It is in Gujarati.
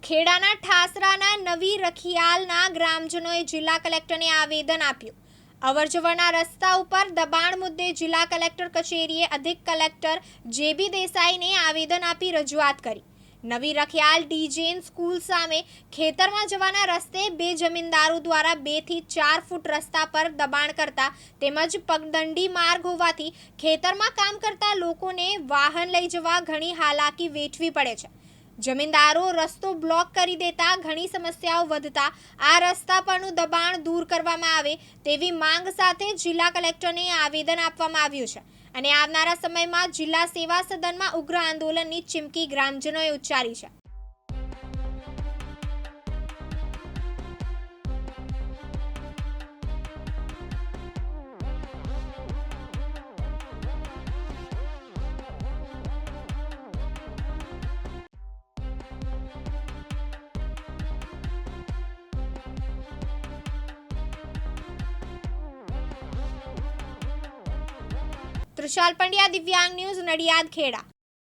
ખેડાના ઠાસરાના નવી રખિયાલના ગ્રામજનોએ જિલ્લા કલેક્ટરને આવેદન આપ્યું. અવરજવરના રસ્તા ઉપર દબાણ મુદ્દે જિલ્લા કલેક્ટર કચેરીએ અધિક કલેક્ટર જે.બી. દેસાઈને આવેદન આપી રજૂઆત કરી. નવી રખિયાલ ડી.જે.એન. સ્કૂલ સામે ખેતરમાં જવાના રસ્તે બે જમીનદારો દ્વારા 2 થી 4 ફૂટ રસ્તા પર દબાણ કરતા તેમજ પગદંડી માર્ગ હોવાથી ખેતરમાં કામ કરતા લોકોને વાહન લઈ જવા ઘણી હાલાકી વેઠવી પડે છે. જમીનદારો રસ્તો બ્લોક કરી દેતા ઘણી સમસ્યાઓ વધતા આ રસ્તા પરનું દબાણ દૂર કરવામાં આવે તેવી માંગ સાથે જિલ્લા કલેક્ટરને આવેદન આપવામાં આવ્યું છે અને આવનારા સમયમાં જિલ્લા સેવા સદનમાં ઉગ્ર આંદોલનની ચીમકી ગ્રામજનોએ ઉચ્ચારી છે. તૃષાલ પંડ્યા, દિવ્યાંગ ન્યૂઝ, નડિયાદ, ખેડા.